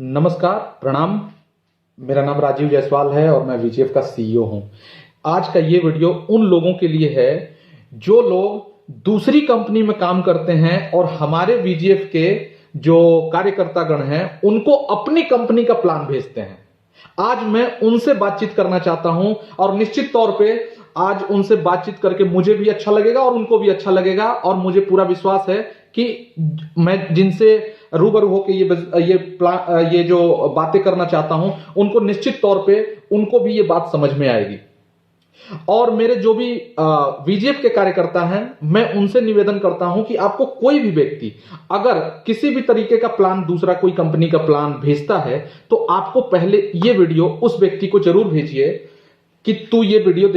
नमस्कार, प्रणाम। मेरा नाम राजीव जायसवाल है और मैं वीजीएफ का सीईओ हूं। आज का ये वीडियो उन लोगों के लिए है जो लोग दूसरी कंपनी में काम करते हैं और हमारे वीजीएफ के जो कार्यकर्तागण हैं उनको अपनी कंपनी का प्लान भेजते हैं। आज मैं उनसे बातचीत करना चाहता हूं और निश्चित तौर पे आज उनसे बातचीत करके मुझे भी अच्छा लगेगा और उनको भी अच्छा लगेगा और मुझे पूरा विश्वास है कि मैं जिनसे रूबरू होकर ये जो बातें करना चाहता हूं उनको निश्चित तौर पे उनको भी ये बात समझ में आएगी। और मेरे जो भी वीजीएफ के कार्यकर्ता हैं मैं उनसे निवेदन करता हूं कि आपको कोई भी व्यक्ति अगर किसी भी तरीके का प्लान दूसरा कोई कंपनी का प्लान भेजता है तो आपको पहले ये वीडियो उस व्यक्ति को जरूर भेजिए कि तू ये वीडियो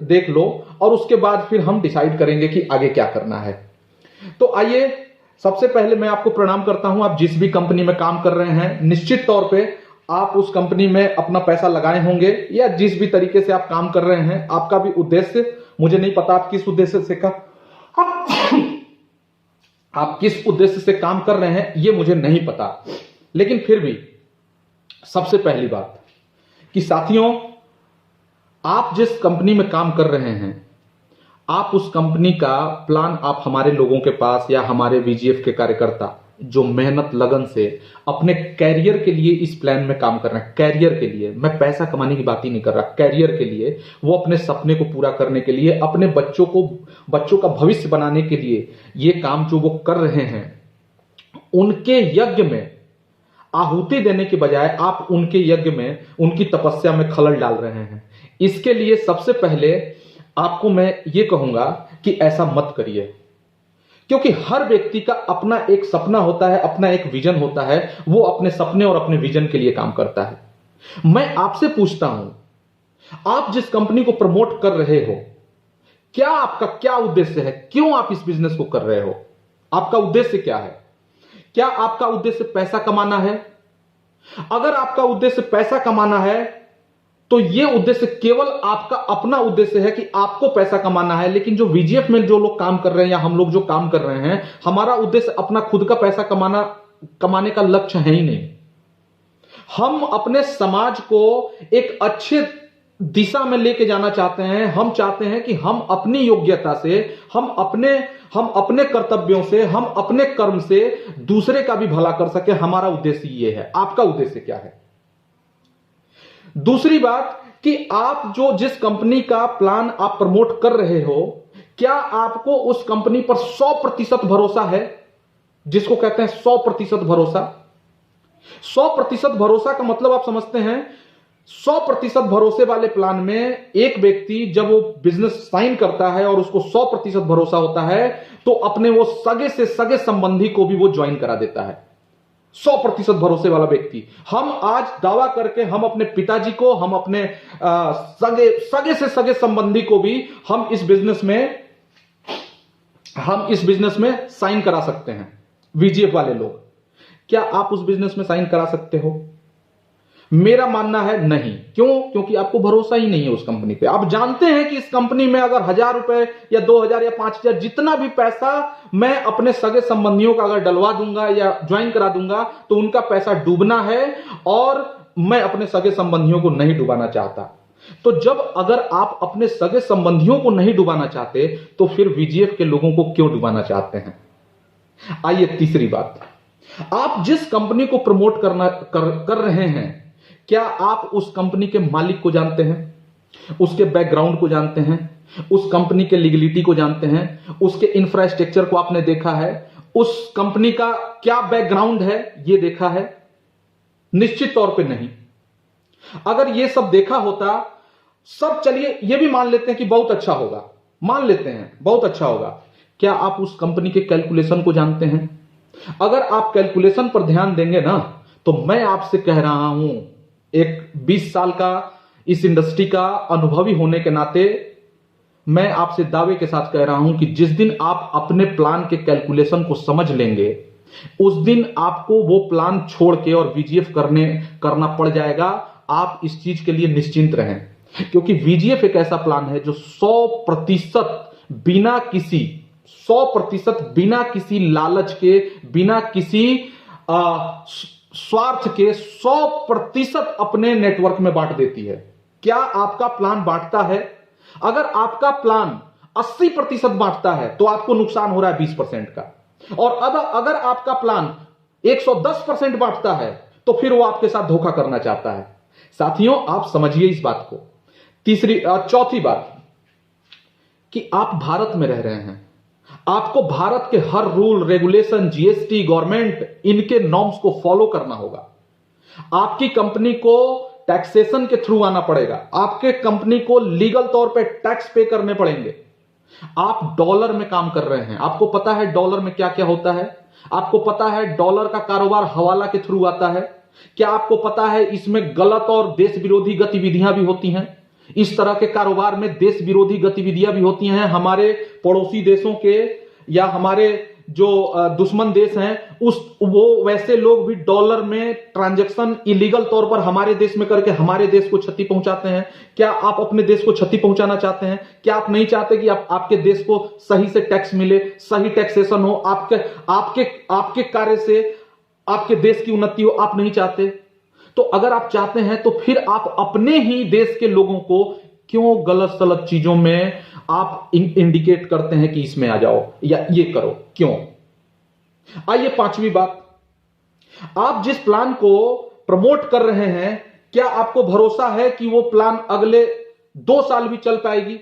देख लो और उसके बाद फिर हम डिसाइड करेंगे कि आगे क्या करना है। तो आइए, सबसे पहले मैं आपको प्रणाम करता हूं। आप जिस भी कंपनी में काम कर रहे हैं निश्चित तौर पे आप उस कंपनी में अपना पैसा लगाए होंगे या जिस भी तरीके से आप काम कर रहे हैं आपका भी उद्देश्य, मुझे नहीं पता आप किस उद्देश्य से आप किस उद्देश्य से काम कर रहे हैं ये मुझे नहीं पता, लेकिन फिर भी सबसे पहली बात कि साथियों, आप जिस कंपनी में काम कर रहे हैं आप उस कंपनी का प्लान आप हमारे लोगों के पास या हमारे वीजीएफ के कार्यकर्ता जो मेहनत लगन से अपने कैरियर के लिए इस प्लान में काम कर रहे हैं, कैरियर के लिए, मैं पैसा कमाने की बात ही नहीं कर रहा, कैरियर के लिए, वो अपने सपने को पूरा करने के लिए, अपने बच्चों का भविष्य बनाने के लिए ये काम जो वो कर रहे हैं, उनके यज्ञ में आहुति देने के बजाय आप उनके यज्ञ में, उनकी तपस्या में खलल डाल रहे हैं। इसके लिए सबसे पहले आपको मैं ये कहूंगा कि ऐसा मत करिए, क्योंकि हर व्यक्ति का अपना एक सपना होता है, अपना एक विजन होता है, वो अपने सपने और अपने विजन के लिए काम करता है। मैं आपसे पूछता हूं, आप जिस कंपनी को प्रमोट कर रहे हो, क्या आपका क्या उद्देश्य है? क्यों आप इस बिजनेस को कर रहे हो? आपका उद्देश्य क्या है? क्या आपका उद्देश्य पैसा कमाना है? अगर आपका उद्देश्य पैसा कमाना है तो यह उद्देश्य केवल आपका अपना उद्देश्य है कि आपको पैसा कमाना है, लेकिन जो वीजीएफ में जो लोग काम कर रहे हैं या हम लोग जो काम कर रहे हैं, हमारा उद्देश्य अपना खुद का पैसा कमाने का लक्ष्य है ही नहीं। हम अपने समाज को एक अच्छे दिशा में लेके जाना चाहते हैं। हम चाहते हैं कि हम अपनी योग्यता से, हम अपने कर्तव्यों से, हम अपने कर्म से दूसरे का भी भला कर सके। हमारा उद्देश्य यह है। आपका उद्देश्य क्या है? दूसरी बात कि आप जो जिस कंपनी का प्लान आप प्रमोट कर रहे हो, क्या आपको उस कंपनी पर 100% भरोसा है? जिसको कहते हैं 100% भरोसा। 100% भरोसा का मतलब आप समझते हैं, 100% भरोसे वाले प्लान में एक व्यक्ति जब वो बिजनेस साइन करता है और उसको 100% भरोसा होता है तो अपने वो सगे से सगे संबंधी को भी वो ज्वाइन करा देता है। 100% भरोसे वाला व्यक्ति। हम आज दावा करके हम अपने पिताजी को, हम अपने सगे से सगे संबंधी को भी हम इस बिजनेस में साइन करा सकते हैं। वीजीएफ वाले लोग, क्या आप उस बिजनेस में साइन करा सकते हो? मेरा मानना है नहीं। क्यों? क्योंकि आपको भरोसा ही नहीं है उस कंपनी पे। आप जानते हैं कि इस कंपनी में अगर 1000 रुपए या 2000 या 5000 जितना भी पैसा मैं अपने सगे संबंधियों का अगर डलवा दूंगा या ज्वाइन करा दूंगा तो उनका पैसा डूबना है और मैं अपने सगे संबंधियों को नहीं डुबाना चाहता। तो जब अगर आप अपने सगे संबंधियों को नहीं डुबाना चाहते तो फिर वीजीएफ के लोगों को क्यों डुबाना चाहते हैं? आइए, तीसरी बात, आप जिस कंपनी को प्रमोट कर रहे हैं, क्या आप उस कंपनी के मालिक को जानते हैं? उसके बैकग्राउंड को जानते हैं? उस कंपनी के लीगलिटी को जानते हैं? उसके इंफ्रास्ट्रक्चर को आपने देखा है? उस कंपनी का क्या बैकग्राउंड है ये देखा है? निश्चित तौर पे नहीं। अगर ये सब देखा होता, सब, चलिए ये भी मान लेते हैं कि बहुत अच्छा होगा, मान लेते हैं बहुत अच्छा होगा, क्या आप उस कंपनी के कैलकुलेशन को जानते हैं? अगर आप कैलकुलेशन पर ध्यान देंगे ना, तो मैं आपसे कह रहा हूं, एक 20 साल का इस इंडस्ट्री का अनुभवी होने के नाते मैं आपसे दावे के साथ कह रहा हूं कि जिस दिन आप अपने प्लान के कैलकुलेशन को समझ लेंगे उस दिन आपको वो प्लान छोड़ के और वीजीएफ करना पड़ जाएगा। आप इस चीज के लिए निश्चिंत रहें, क्योंकि वीजीएफ एक ऐसा प्लान है जो 100% बिना किसी लालच के, बिना किसी स्वार्थ के 100% अपने नेटवर्क में बांट देती है। क्या आपका प्लान बांटता है? अगर आपका प्लान 80% बांटता है तो आपको नुकसान हो रहा है 20% का, और अगर आपका प्लान 110% बांटता है तो फिर वो आपके साथ धोखा करना चाहता है। साथियों, आप समझिए इस बात को। चौथी बात कि आप भारत में रह रहे हैं, आपको भारत के हर रूल रेगुलेशन, जीएसटी, गवर्नमेंट, इनके नॉर्म्स को फॉलो करना होगा। आपकी कंपनी को टैक्सेशन के थ्रू आना पड़ेगा, आपके कंपनी को लीगल तौर पे टैक्स पे करने पड़ेंगे। आप डॉलर में काम कर रहे हैं, आपको पता है डॉलर में क्या क्या होता है? आपको पता है डॉलर का कारोबार हवाला के थ्रू आता है? क्या आपको पता है इसमें गलत और देश विरोधी गतिविधियां भी होती हैं? इस तरह के कारोबार में देश विरोधी गतिविधियां भी होती हैं। हमारे पड़ोसी देशों के या हमारे जो दुश्मन देश हैं वो वैसे लोग भी डॉलर में ट्रांजैक्शन इलीगल तौर पर हमारे देश में करके हमारे देश को क्षति पहुंचाते हैं। क्या आप अपने देश को क्षति पहुंचाना चाहते हैं? क्या आप नहीं चाहते कि आपके देश को सही से टैक्स मिले, सही टैक्सेशन हो, आपके कार्य से आपके देश की उन्नति हो? आप नहीं चाहते। तो अगर आप चाहते हैं तो फिर आप अपने ही देश के लोगों को क्यों गलत सलत चीजों में आप इंडिकेट करते हैं कि इसमें आ जाओ या ये करो? क्यों? आइए पांचवी बात, आप जिस प्लान को प्रमोट कर रहे हैं, क्या आपको भरोसा है कि वो प्लान अगले 2 साल भी चल पाएगी?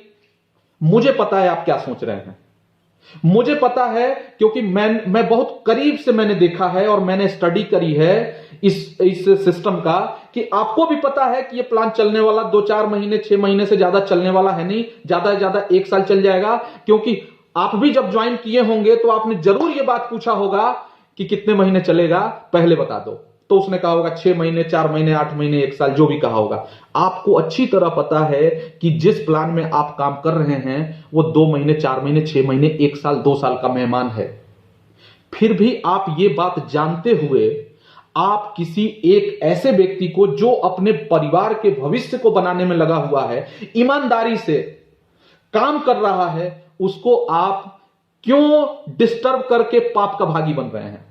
मुझे पता है आप क्या सोच रहे हैं, मुझे पता है, क्योंकि मैं बहुत करीब से मैंने देखा है और मैंने स्टडी करी है इस सिस्टम का, कि आपको भी पता है कि ये प्लान चलने वाला 2-4 महीने 6 महीने से ज्यादा चलने वाला है नहीं, ज्यादा से ज्यादा 1 साल चल जाएगा। क्योंकि आप भी जब ज्वाइन किए होंगे तो आपने जरूर ये बात पूछा होगा कि कितने महीने चलेगा, पहले बता दो। तो उसने कहा होगा 6 महीने, 4 महीने, 8 महीने, 1 साल, जो भी कहा होगा। आपको अच्छी तरह पता है कि जिस प्लान में आप काम कर रहे हैं वो 2 महीने, 4 महीने, 6 महीने, 1 साल, 2 साल का मेहमान है। फिर भी आप ये बात जानते हुए आप किसी एक ऐसे व्यक्ति को जो अपने परिवार के भविष्य को बनाने में लगा हुआ है, ईमानदारी से काम कर रहा है, उसको आप क्यों डिस्टर्ब करके पाप का भागी बन रहे हैं?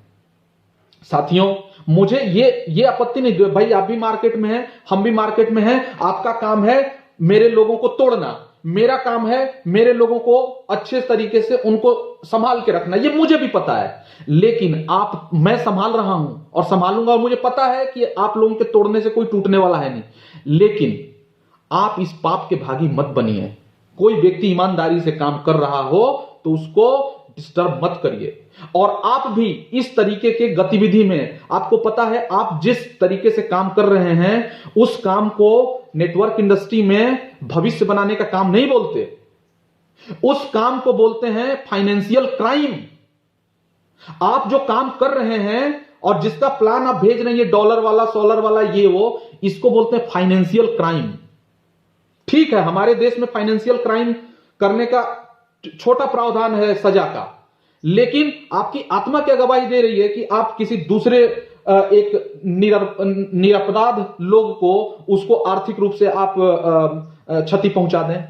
साथियों, मुझे ये आपत्ति नहीं, भाई आप भी मार्केट में हैं, हम भी मार्केट में हैं, आपका काम है मेरे लोगों को तोड़ना, मेरा काम है मेरे लोगों को अच्छे तरीके से उनको संभाल के रखना, ये मुझे भी पता है। लेकिन मैं संभाल रहा हूं और संभालूंगा, और मुझे पता है कि आप लोगों के तोड़ने से कोई टूटने वाला है नहीं। लेकिन आप इस पाप के भागी मत बनिए। कोई व्यक्ति ईमानदारी से काम कर रहा हो तो उसको डिस्टर्ब मत करिए। और आप भी इस तरीके के गतिविधि में, आपको पता है आप जिस तरीके से काम कर रहे हैं उस काम को नेटवर्क इंडस्ट्री में भविष्य बनाने का काम नहीं बोलते, उस काम को बोलते हैं फाइनेंशियल क्राइम। आप जो काम कर रहे हैं और जिसका प्लान आप भेज रहे हैं, डॉलर वाला, सोलर वाला, ये वो, इसको बोलते हैं फाइनेंशियल क्राइम। ठीक है, हमारे देश में फाइनेंशियल क्राइम करने का छोटा प्रावधान है सजा का, लेकिन आपकी आत्मा क्या गवाही दे रही है कि आप किसी दूसरे एक निरपराध लोग को, उसको आर्थिक रूप से आप क्षति पहुंचा दें?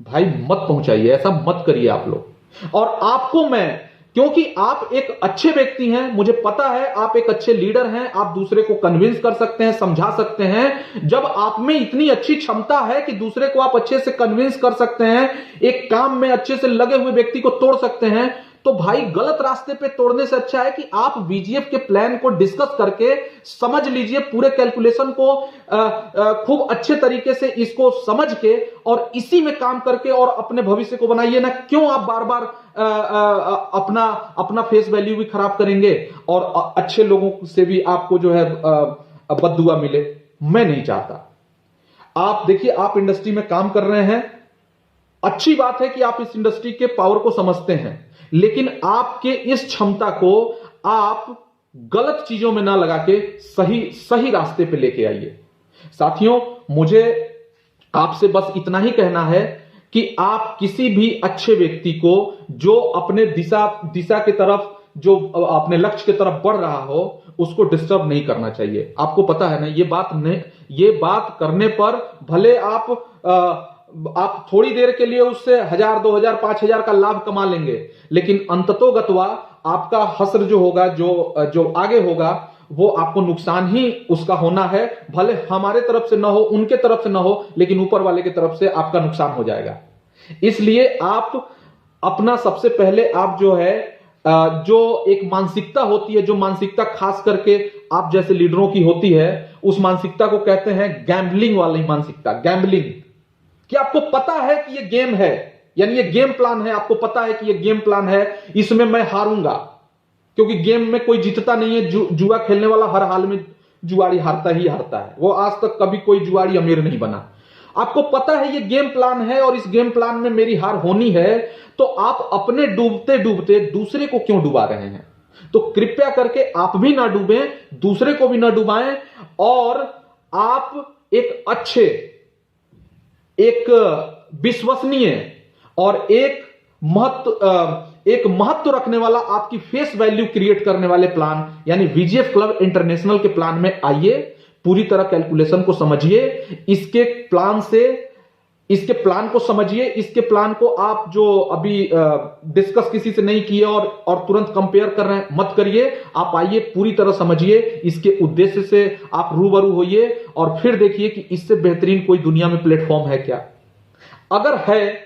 भाई मत पहुंचाइए, ऐसा मत करिए आप लोग। और आपको मैं, क्योंकि आप एक अच्छे व्यक्ति हैं, मुझे पता है आप एक अच्छे लीडर हैं, आप दूसरे को कन्विंस कर सकते हैं, समझा सकते हैं। जब आप में इतनी अच्छी क्षमता है कि दूसरे को आप अच्छे से कन्विंस कर सकते हैं, एक काम में अच्छे से लगे हुए व्यक्ति को तोड़ सकते हैं, तो भाई गलत रास्ते पे तोड़ने से अच्छा है कि आप बीजीएफ के प्लान को डिस्कस करके समझ लीजिए, पूरे कैलकुलेशन को खूब अच्छे तरीके से इसको समझ के और इसी में काम करके और अपने भविष्य को बनाइए ना। क्यों आप बार बार अपना फेस वैल्यू भी खराब करेंगे और अच्छे लोगों से भी आपको जो है बद्दुआ मिले? मैं नहीं चाहता। आप देखिए, आप इंडस्ट्री में काम कर रहे हैं, अच्छी बात है कि आप इस इंडस्ट्री के पावर को समझते हैं, लेकिन आपके इस क्षमता को आप गलत चीजों में ना लगा के सही रास्ते पे लेके आइए। साथियों, मुझे आपसे बस इतना ही कहना है कि आप किसी भी अच्छे व्यक्ति को जो अपने दिशा की तरफ, जो अपने लक्ष्य की तरफ बढ़ रहा हो, उसको डिस्टर्ब नहीं करना चाहिए। आपको पता है ना, ये बात करने पर भले आप थोड़ी देर के लिए उससे 1000, 2000, 5000 का लाभ कमा लेंगे, लेकिन अंततोगत्वा आपका हश्र जो होगा, जो आगे होगा, वो आपको नुकसान ही उसका होना है। भले हमारे तरफ से ना हो, उनके तरफ से ना हो, लेकिन ऊपर वाले की तरफ से आपका नुकसान हो जाएगा। इसलिए आप अपना सबसे पहले आप जो है जो एक मानसिकता होती है, जो मानसिकता खास करके आप जैसे लीडरों की होती है, उस मानसिकता को कहते हैं गैम्बलिंग वाली मानसिकता। गैम्बलिंग कि आपको पता है कि ये गेम है, यानी ये गेम प्लान है, आपको पता है कि ये गेम प्लान है, इसमें मैं हारूंगा, क्योंकि गेम में कोई जीतता नहीं है। जुआ खेलने वाला हर हाल में जुआड़ी हारता ही हारता है। वो आज तक कभी कोई जुआड़ी अमीर नहीं बना। आपको पता है ये गेम प्लान है और इस गेम प्लान में मेरी हार होनी है, तो आप अपने डूबते डूबते दूसरे को क्यों डुबा रहे हैं? तो कृपया करके आप भी ना डूबें, दूसरे को भी ना डुबाएं, और आप एक अच्छे, एक विश्वसनीय और एक महत्व रखने वाला, आपकी फेस वैल्यू क्रिएट करने वाले प्लान यानी वीजीएफ क्लब इंटरनेशनल के प्लान में आइए। पूरी तरह कैलकुलेशन को समझिए, इसके प्लान को समझिए। इसके प्लान को आप जो अभी डिस्कस किसी से नहीं किए और तुरंत कंपेयर कर रहे हैं, मत करिए। आप आइए, पूरी तरह समझिए, इसके उद्देश्य से आप रूबरू होइए और फिर देखिए कि इससे बेहतरीन कोई दुनिया में प्लेटफॉर्म है क्या। अगर है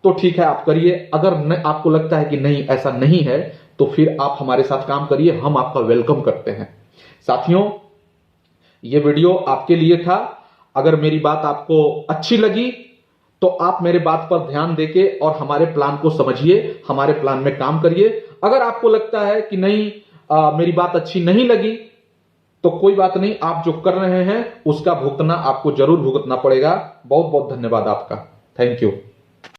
तो ठीक है, आप करिए। अगर आपको लगता है कि नहीं, ऐसा नहीं है, तो फिर आप हमारे साथ काम करिए, हम आपका वेलकम करते हैं। साथियों, ये वीडियो आपके लिए था। अगर मेरी बात आपको अच्छी लगी तो आप मेरे बात पर ध्यान देके और हमारे प्लान को समझिए, हमारे प्लान में काम करिए। अगर आपको लगता है कि नहीं, मेरी बात अच्छी नहीं लगी, तो कोई बात नहीं, आप जो कर रहे हैं उसका भुगतना आपको जरूर भुगतना पड़ेगा। बहुत बहुत धन्यवाद आपका। Thank you.